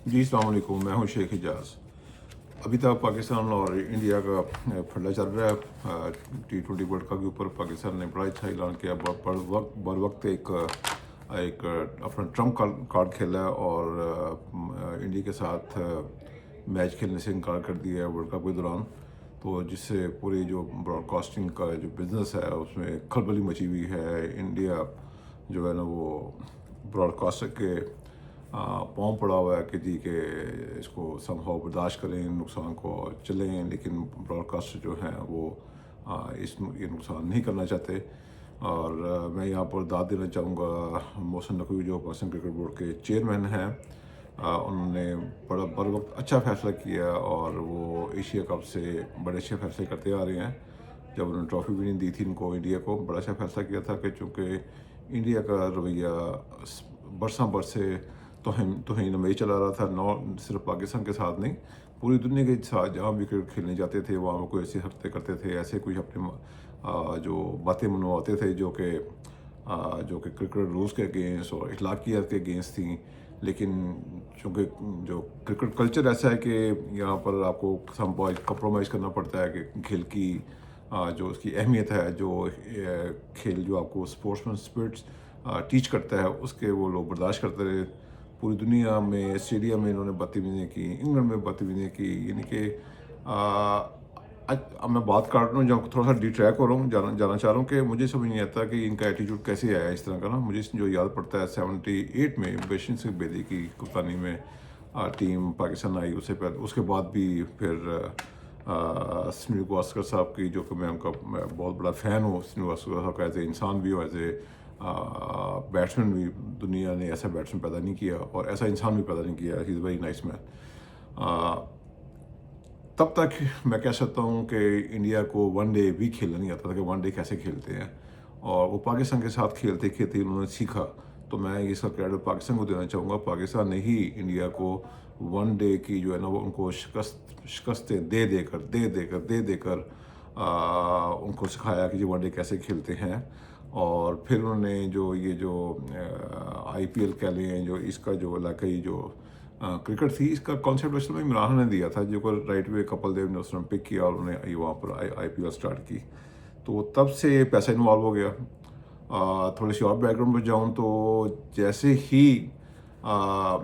जी अस्सलाम वालेकुम, मैं हूँ शेख हिजाज। अभी तक पाकिस्तान और इंडिया का फंडा चल रहा है। T20 वर्ल्ड कप के ऊपर पाकिस्तान ने बड़ा अच्छा ऐलान किया। बर वक्त एक अपना ट्रम्प कार्ड खेला है और इंडिया के साथ मैच खेलने से इनकार कर दिया है वर्ल्ड कप के दौरान। तो जिससे पूरी जो ब्रॉडकास्टिंग का जो बिज़नेस है उसमें खलबली मची हुई है। इंडिया जो है ना वो ब्रॉडकास्टर के पाँव पड़ा हुआ है कि जी के इसको समहाउ बर्दाश्त करें नुकसान को और चलें, लेकिन ब्रॉडकास्टर जो हैं वो ये नुकसान नहीं करना चाहते। और मैं यहाँ पर दाद देना चाहूँगा मोहसिन नकवी जो पाकिस्तान क्रिकेट बोर्ड के चेयरमैन हैं। उन्होंने बड़ा बर वक्त अच्छा फ़ैसला किया और वो एशिया कप से बड़े अच्छे फ़ैसले करते आ रहे हैं। जब उन्होंने ट्रॉफी भी नहीं दी थी इनको, इंडिया को बड़ा अच्छा फ़ैसला किया था कि चूँकि इंडिया का रवैया बरसां बरसे तोहिन में चला रहा था, नौ सिर्फ पाकिस्तान के साथ नहीं, पूरी दुनिया के साथ जहाँ भी क्रिकेट खेलने जाते थे वहाँ कोई ऐसी हरकतें करते थे, ऐसे कोई अपने जो बातें मनवाते थे जो कि क्रिकेट रूल्स के अगेंस्ट और इखलाकियात के अगेंस्ट थी। लेकिन चूँकि जो क्रिकेट कल्चर ऐसा है कि यहाँ पर आपको कंप्रोमाइज़ करना पड़ता है कि खेल की जो उसकी अहमियत है, जो खेल जो आपको स्पोर्ट्समैन स्पिरिट्स टीच करता है, उसके वो लोग बर्दाश्त करते रहे। पूरी दुनिया में स्टेडियम में इन्होंने बदतमीज़ियाँ की, इंग्लैंड में बदतमीज़ियाँ की, यानी कि अब मैं बात काट रहा हूँ, जब थोड़ा सा डिट्रैक हो रहा हूँ, जाना चाह रहा हूँ कि मुझे समझ नहीं आता कि इनका एटीट्यूड कैसे आया इस तरह का ना। मुझे जो याद पड़ता है 78 में बेशन सिंह बेदी की कप्तानी में टीम पाकिस्तान आई, उससे पहले उसके बाद भी फिर सुनील गावस्कर साहब की, जो कि मैं बहुत बड़ा फ़ैन हूँ सुनील गावस्कर साहब का, एज ए इंसान भी और एज ए बैट्समैन भी। दुनिया ने ऐसा बैट्समैन पैदा नहीं किया और ऐसा इंसान भी पैदा नहीं किया। He is very nice man. तब तक मैं कह सकता हूँ कि इंडिया को वनडे भी खेलना नहीं आता था कि वनडे कैसे खेलते हैं, और वो पाकिस्तान के साथ खेलते खेलते उन्होंने सीखा। तो मैं इसका क्रेडिट पाकिस्तान को देना चाहूँगा। पाकिस्तान ने ही इंडिया को वनडे की जो है ना वो उनको शिकस्तें दे देकर उनको सिखाया कि ये वनडे कैसे खेलते हैं। और फिर उन्होंने जो IPL कह लें, जो इसका जो इलाकाई जो क्रिकेट थी, इसका कॉन्सेप्ट असल में इमरान ने दिया था, जो राइट वे कपिल देव ने उसने पिक किया और उन्होंने वहाँ पर IPL स्टार्ट की। तो तब से पैसा इन्वॉल्व हो गया। थोड़ी सी और बैकग्राउंड पर जाऊँ तो जैसे ही आ,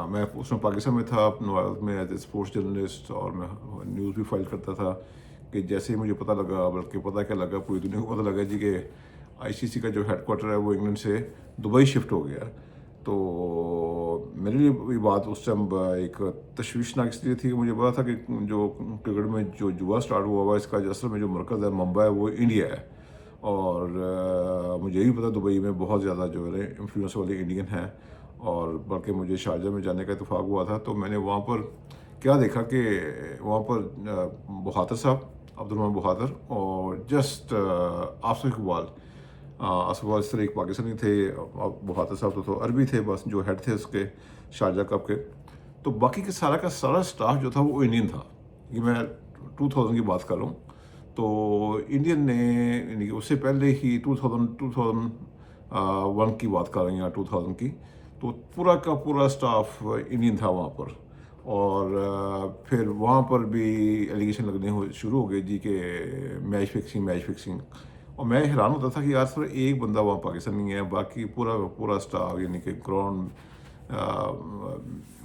मैं उसमें पाकिस्तान में था नॉर्थ में एज ए स्पोर्ट्स जर्नलिस्ट, और मैं न्यूज़ भी फाइल करता था, कि जैसे ही मुझे पता लगा, बल्कि पता क्या लगा, पूरी दुनिया को पता लगा जी कि ICC का जो हेडक्वार्टर है वो इंग्लैंड से दुबई शिफ्ट हो गया। तो मेरे लिए ये बात उस टाइम एक तशवीशनाक इसलिए थी कि मुझे पता था कि जो क्रिकेट में जो जुआ स्टार्ट हुआ हुआ इसका असल में जो मरकज़ है मुंबई, वो इंडिया है। और मुझे ये भी पता दुबई में बहुत ज़्यादा जो है इन्फ्लुएंस वाले इंडियन हैं, और बल्कि मुझे शारजा में जाने का इत्तेफाक हुआ था। तो मैंने वहाँ पर क्या देखा कि वहाँ पर बहादुर साहब, अब्दुल बहादुर, और जस्ट आसिफ इकबाल। आसिफ इकबाल इस तरह एक पाकिस्तानी थे, बहादुर साहब तो अरबी थे, बस जो हेड थे उसके शारजा कप के। तो बाकी के सारा का सारा स्टाफ जो था वो इंडियन था। ये मैं 2000 की बात कर रहा हूँ। तो इंडियन ने, यानी कि उससे पहले ही 2001 की बात कर रहे हैं या 2000 की, तो पूरा का पूरा स्टाफ इंडियन था वहाँ पर। और फिर वहाँ पर भी एलिगेशन लगने शुरू हो गए जी के मैच फिक्सिंग। और मैं हैरान होता था कि यार सिर्फ एक बंदा वहाँ पाकिस्तानी है, बाकी पूरा पूरा स्टाफ, यानी कि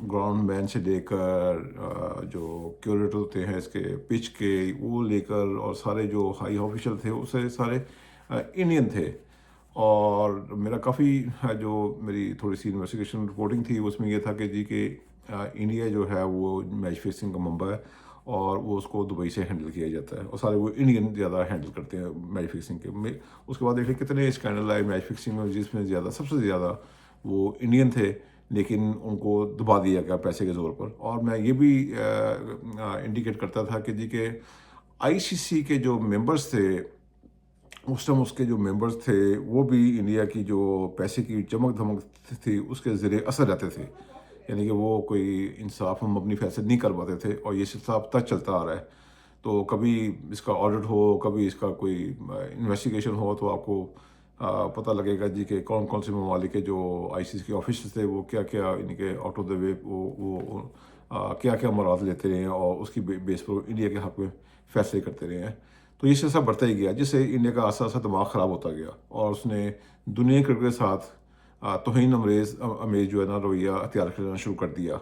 ग्राउंड मैन से लेकर जो क्यूरेटर होते हैं इसके पिच के, वो लेकर, और सारे जो हाई ऑफिशियल थे उससे सारे इंडियन थे। और मेरा काफ़ी जो मेरी थोड़ी सी इन्वेस्टिगेशन रिपोर्टिंग थी उसमें ये था कि जी कि इंडिया जो है वो मैच फिक्सिंग का मंबा है, और वो उसको दुबई से हैंडल किया जाता है, और सारे वो इंडियन ज़्यादा हैंडल करते हैं मैच फिक्सिंग के में। उसके बाद देखिए कितने स्कैंडल आए मैच फिक्सिंग में, जिसमें सबसे ज़्यादा वो इंडियन थे, लेकिन उनको दबा दिया गया पैसे के ज़ोर पर। और मैं ये भी इंडिकेट करता था कि जी के ICC के जो मेंबर्स थे उस टाइम, उसके जो मेंबर्स थे वो भी इंडिया की जो पैसे की चमक धमक थी उसके ज़रिए असर रहते थे। यानी कि वो कोई इंसाफ हम अपनी फैसले नहीं कर पाते थे, और ये सिलसिला अब तक चलता आ रहा है। तो कभी इसका ऑडिट हो, कभी इसका कोई इन्वेस्टिगेशन हो, तो आपको पता लगेगा जी कि कौन कौन से ममालिक के जो आईसीसी के ऑफिसर्स थे वो क्या क्या इनके आउट ऑफ द वे वो क्या क्या मराद लेते रहे हैं और उसकी बेस पर इंडिया के हक़ में फैसले करते रहे हैं। तो ये सिलसिला बढ़ता ही गया जिससे इंडिया का आस्ता आस्ता दिमाग ख़राब होता गया और उसने दुनिया क्रिकेट के साथ तोहीन अमेज जो है ना रवैया अख्तियार करना शुरू कर दिया।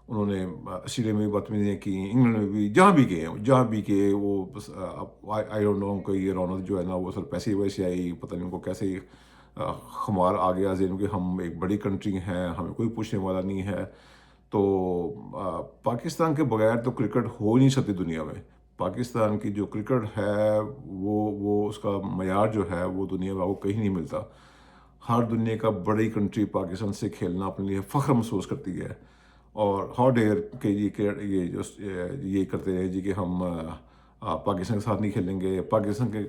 उन्होंने ऑस्ट्रेलिया में भी बदतमीजियाँ की, इंग्लैंड में भी, जहाँ भी गए हैं, जहाँ भी गए वो बस आई डोंट नो उनको ये रौनक जो है ना वो सर पैसे वैसे आई, पता नहीं उनको कैसे खुमार आ गया ज़हन कि हम एक बड़ी कंट्री हैं, हमें कोई पूछने वाला नहीं है। तो पाकिस्तान के बगैर तो क्रिकेट हो ही नहीं सकती दुनिया में। पाकिस्तान की जो क्रिकेट है वो उसका मयार जो है वो दुनिया में आपको कहीं नहीं मिलता। हर दुनिया का बड़ी कंट्री पाकिस्तान से खेलना अपने लिए फ़ख्र महसूस करती है। और हाउ डेयर के ये जो ये करते रहे जी कि हम पाकिस्तान के साथ नहीं खेलेंगे, पाकिस्तान के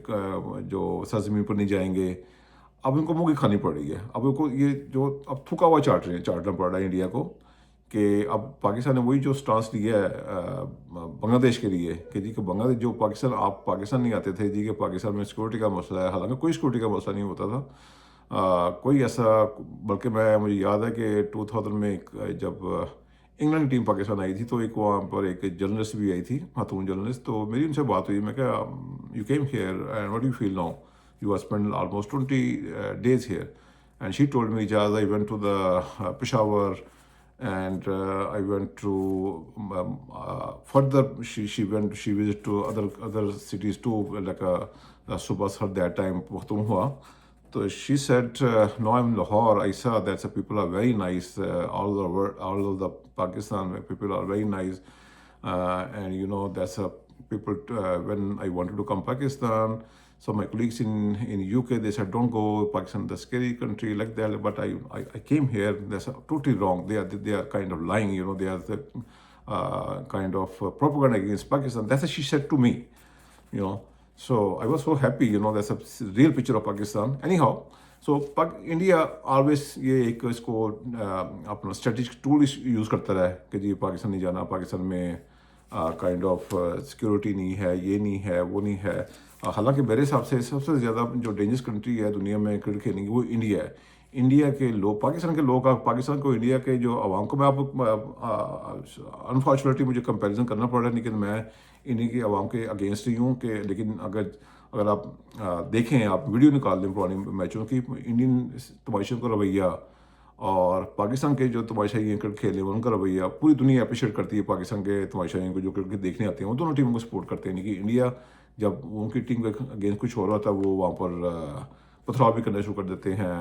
जो सरजमीन पर नहीं जाएंगे। अब इनको मुँह की खानी पड़ रही है। अब इनको ये जो अब थूका हुआ चाटना पड़ रहा है इंडिया को कि अब पाकिस्तान ने वही जो स्टांस लिया है बांग्लादेश के लिए कि जी कि बांग्लादेश जो पाकिस्तान आप पाकिस्तान नहीं आते थे जी कि पाकिस्तान में सिक्योरिटी का मसला है, हालांकि कोई सिक्योरिटी का मसला नहीं होता था। कोई ऐसा, बल्कि मुझे याद है कि 2000 में जब इंग्लैंड की टीम पाकिस्तान आई थी तो एक वहाँ पर एक जर्नलिस्ट भी आई थी, खातून जर्नलिस्ट। तो मेरी उनसे बात हुई, मैं क्या you came here and what you feel now, you are spend almost 20 days here, and she told me, Jaz, I went to the Peshawar and I went to further. She visited to other cities too, like Subas her that time Pakhtunkhwa. So she said, "No, I'm in Lahore. I saw that the people are very nice. All of the Pakistan people are very nice, and you know that's a people. When I wanted to come Pakistan, so my colleagues in UK they said don't go Pakistan, the scary country like that. But I came here. That's totally wrong. They are kind of lying. You know, they are the kind of propaganda against Pakistan. That's what she said to me. You know." So I was so happy, you know, that's a real picture of Pakistan. Anyhow, so India always ये एक इसको अपना strategic tool use करता रहा है कि जी पाकिस्तान नहीं जाना, पाकिस्तान में काइंड ऑफ सिक्योरिटी नहीं है, ये नहीं है, वो नहीं है। हालांकि मेरे हिसाब से सबसे ज़्यादा जो डेंजरस कंट्री है दुनिया में क्रिकेट खेलने की वो इंडिया है। इंडिया के लोग, पाकिस्तान के लोग, पाकिस्तान को, इंडिया के जो आवाम को, मैं आप अनफॉर्चुनेटली मुझे कंपैरिजन करना पड़ रहा है, लेकिन मैं इंडिया की आवाम के अगेंस्ट ही हूँ कि लेकिन अगर आप देखें, आप वीडियो निकाल दें पुरानी मैचों की, इंडियन तमाशियों का रवैया और पाकिस्तान के जो तमाशाई क्रिकेट खेले उनका रवैया, पूरी दुनिया अप्रिशिएट करती है पाकिस्तान के तमाशाइयों को जो क्रिकेट देखने आते हैं। वो दोनों टीमों को सपोर्ट करते हैं। कि इंडिया जब उनकी टीम के अगेंस्ट कुछ हो रहा था वो वहाँ पर पथराव भी करना शुरू कर देते हैं,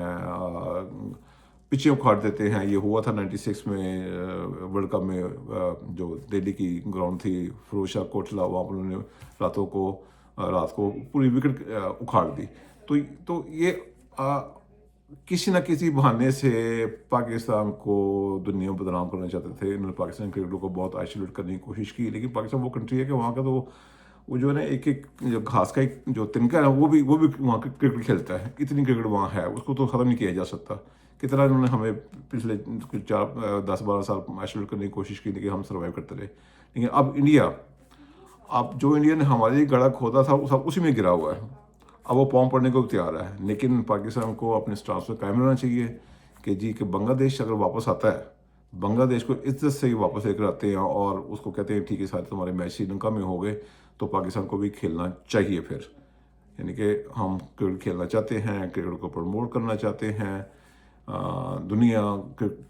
पिचें उखाड़ देते हैं। ये हुआ था 96 में वर्ल्ड कप में, जो दिल्ली की ग्राउंड थी फिरोज शाह कोटला, वहाँ पर उन्होंने रात को पूरी विकेट उखाड़ दी। तो ये किसी न किसी बहाने से पाकिस्तान को दुनिया में बदनाम करना चाहते थे। इन्होंने पाकिस्तान क्रिकेट को बहुत आइसोलेट करने की कोशिश की, लेकिन पाकिस्तान वो कंट्री है कि वहाँ का तो वो जो है ना एक जो घास का एक जो तिनका है वो भी वहाँ क्रिकेट खेलता है। इतनी क्रिकेट वहाँ है, उसको तो ख़त्म नहीं किया जा सकता। कितना इन्होंने हमें पिछले 10-12 साल आइसोलेट करने की कोशिश की कि हम सर्वाइव करते रहे। लेकिन अब जो इंडिया ने हमारे लिए गड़ा खोदा था वो सब उसी में गिरा हुआ है। अब वो पाँव पड़ने को तैयार है। लेकिन पाकिस्तान को अपने स्टांस पर कायम रहना चाहिए कि जी कि बांग्लादेश अगर वापस आता है, बांग्लादेश को इज्जत से ही वापस लेकर आते हैं और उसको कहते हैं ठीक है सारे तुम्हारे मैच श्रीलंका में हो गए, तो पाकिस्तान को भी खेलना चाहिए फिर। यानी कि हम क्रिकेट खेलना चाहते हैं, क्रिकेट को प्रमोट करना चाहते हैं। दुनिया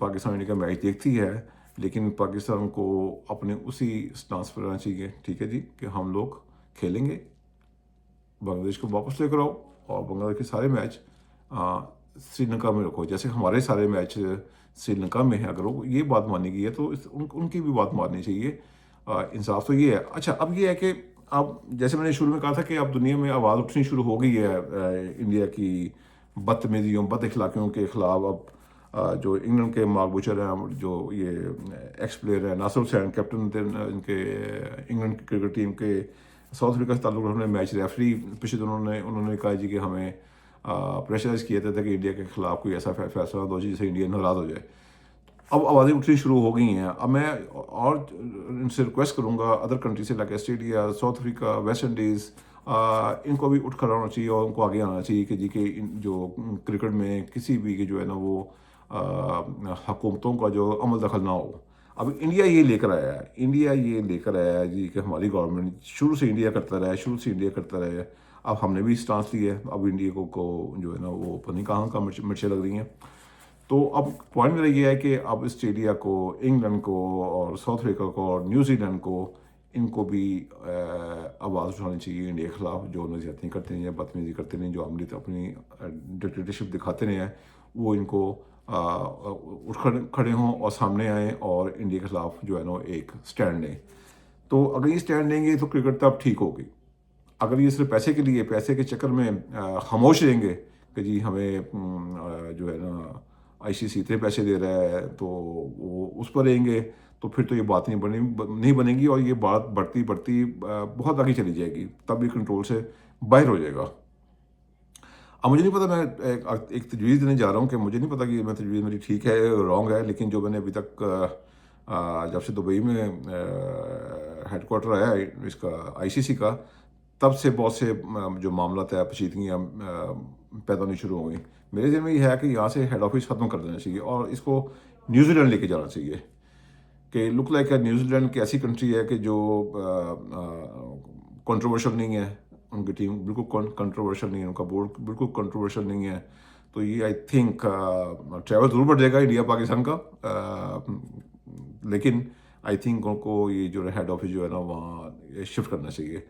पाकिस्तान इंडिया का मैच देखती है, लेकिन पाकिस्तान को अपने उसी स्टांस पर रहना चाहिए, ठीक है जी, कि हम लोग खेलेंगे, बांग्लादेश को वापस लेकर आओ और बांग्लादेश के सारे मैच श्रीलंका में रखो, जैसे हमारे सारे मैच श्रीलंका में है। अगर वो ये बात मानी गई है तो उनकी भी बात माननी चाहिए। इंसाफ तो ये है। अच्छा, अब ये है कि अब जैसे मैंने शुरू में कहा था कि अब दुनिया में आवाज़ उठनी शुरू हो गई है इंडिया की बदतमीजियों, बद अखलाकियों के ख़िलाफ़। अब जो इंग्लैंड के मार्क बूचर हैं, जो ये एक्स प्लेयर हैं, नासिर हुसैन कैप्टन थे इनके इंग्लैंड की क्रिकेट टीम के, साउथ अफ्रीका से ताल्लुक़ रखने मैच रेफरी पिछले दिनों उन्होंने कहा जी कि हमें प्रेशराइज किया था कि इंडिया के ख़िलाफ़ कोई ऐसा फैसला दो जिससे इंडिया नाराज़ हो जाए। अब आवाज़ें उठनी शुरू हो गई हैं। अब मैं और इनसे रिक्वेस्ट करूँगा अदर कंट्री से, like Australia, South Africa, West Indies, ان کو بھی اٹھ کر آنا چاہیے اور ان کو آگے آنا چاہیے کہ جی کہ جو کرکٹ میں کسی بھی کہ جو ہے نا وہ حکومتوں کا جو عمل دخل نہ ہو. اب انڈیا یہ لے کر آیا ہے، انڈیا یہ لے کر آیا ہے جی کہ ہماری گورنمنٹ شروع سے انڈیا کرتا رہا ہے، شروع سے انڈیا کرتا رہا ہے. اب ہم نے بھی اسٹانس لی ہے، اب انڈیا کو جو ہے نا وہ پتہ نہیں کہاں مرچیں لگ رہی ہیں. تو اب پوائنٹ میرا یہ ہے کہ اب آسٹریلیا کو، انگلینڈ کو اور ساؤتھ افریقہ کو اور نیوزی لینڈ کو، ان کو بھی آواز اٹھانی چاہیے انڈیا کے خلاف. جو نزیاتیں کرتے ہیں یا بدتمیزی کرتے ہیں، جو عملی اپنی ڈکٹیٹرشپ دکھاتے ہیں، وہ ان کو اٹھ کھڑے ہوں اور سامنے آئیں اور انڈیا کے خلاف جو ہے نا ایک سٹینڈ لیں. تو اگر یہ سٹینڈ لیں گے تو کرکٹ تب ٹھیک ہوگی. اگر یہ صرف پیسے کے لیے، پیسے کے چکر میں خاموش رہیں گے کہ جی ہمیں جو ہے نا آئی سی سی اتنے پیسے دے رہا ہے تو وہ اس پر رہیں گے، تو پھر تو یہ بات نہیں بنے گی اور یہ بات بڑھتی بہت آگے چلی جائے گی، تب یہ کنٹرول سے باہر ہو جائے گا. اب مجھے نہیں پتا، میں ایک تجویز دینے جا رہا ہوں کہ مجھے نہیں پتا کہ تجویز میری ٹھیک ہے رانگ ہے، لیکن جو میں نے ابھی تک جب سے دبئی میں ہیڈ کوارٹر آیا ہے اس کا آئی سی سی کا، تب سے بہت سے جو معاملات ہیں، پیچیدگیاں پیدا ہونی شروع ہو گئیں. میرے ذہن میں یہ ہے کہ یہاں سے ہیڈ آفس ختم کر دینا چاہیے اور اس کو نیوزی لینڈ لے کے جانا چاہیے. کہ لک لائک نیوزی لینڈ ایک ایسی کنٹری ہے کہ جو کنٹروورشل نہیں ہے، ان کی ٹیم بالکل کنٹروورشل نہیں ہے، ان کا بورڈ بالکل کنٹروورشل نہیں ہے. تو یہ آئی تھنک ٹریول ضرور بڑھ جائے گا انڈیا پاکستان کا، لیکن آئی تھنک ان کو یہ جو ہیڈ آفس جو ہے نا وہاں شفٹ کرنا چاہیے،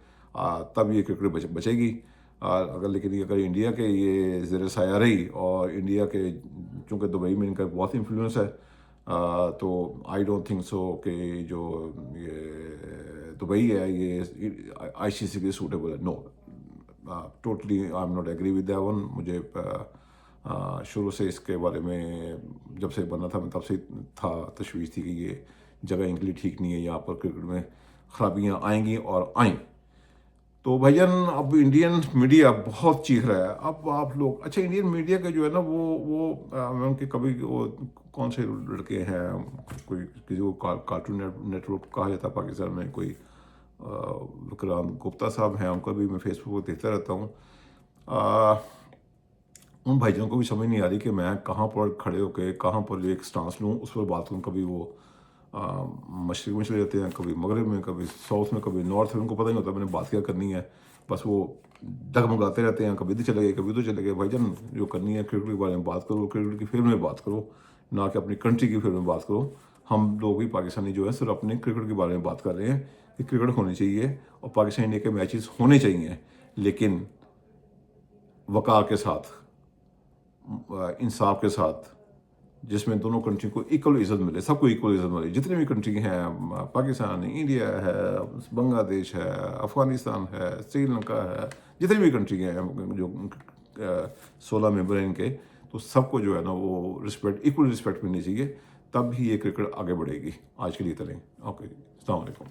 تب یہ کرکٹ بچے گی. لیکن اگر انڈیا کے یہ زیر سایہ رہی اور انڈیا کے چونکہ دبئی میں ان کا بہت انفلوئنس ہے، تو آئی ڈونٹ تھنک سو کہ جو یہ دبئی ہے یہ آئی سی سی کے سوٹیبل ہے. No, totally I am not agree with that one. مجھے شروع سے اس کے بارے میں جب سے بنا تھا میں تب سے تھا تشویش تھی کہ یہ جگہ ان کے لیے ٹھیک نہیں ہے، یہاں پر کرکٹ میں خرابیاں آئیں گی اور آئیں. تو بھائی جان اب انڈین میڈیا بہت چیخ رہا ہے. اب آپ لوگ اچھا انڈین میڈیا کا جو ہے نا وہ میں ان کے کبھی وہ کون سے لڑکے ہیں، کوئی کسی کو کارٹون نیٹ ورک کہا جاتا ہے پاکستان میں، کوئی وکرانت گپتا صاحب ہیں، ان کا بھی میں فیس بک پہ دیکھتا رہتا ہوں. ان بھائی جانوں کو بھی سمجھ نہیں آ رہی کہ میں کہاں پر کھڑے ہو کے کہاں پر جو ایک سٹانس لوں، اس پر بات کروں. کبھی وہ مشرق میں چلے جاتے ہیں، کبھی مغرب میں، کبھی ساؤتھ میں، کبھی نارتھ میں. ان کو پتہ نہیں ہوتا میں نے بات کیا کرنی ہے، بس وہ ڈگمگاتے رہتے ہیں، کبھی ادھر چلے گئے کبھی ادھر چلے گئے. بھائی جان جو کرنی ہے کرکٹ کے بارے میں بات کرو، کرکٹ کی فیور میں بات کرو، نہ کہ اپنی کنٹری کی فیور میں بات کرو. ہم لوگ بھی پاکستانی جو ہے صرف اپنے کرکٹ کے بارے میں بات کر رہے ہیں کہ کرکٹ ہونی چاہیے اور پاکستان انڈیا کے میچز ہونے چاہیے، لیکن وقار کے ساتھ، انصاف کے ساتھ، جس میں دونوں کنٹری کو ایکول عزت ملے، سب کو ایکول عزت ملے. جتنے بھی کنٹری ہیں، پاکستان ہے، انڈیا ہے، بنگلہ دیش ہے، افغانستان ہے، سری لنکا ہے، جتنے بھی کنٹری ہیں جو 16 ممبر ہیں ان کے، تو سب کو جو ہے نا وہ رسپیکٹ، ایکول رسپیکٹ ملنی چاہیے. تب ہی یہ کرکٹ آگے بڑھے گی. آج کے لیے تلیں. اوکے، السلام علیکم.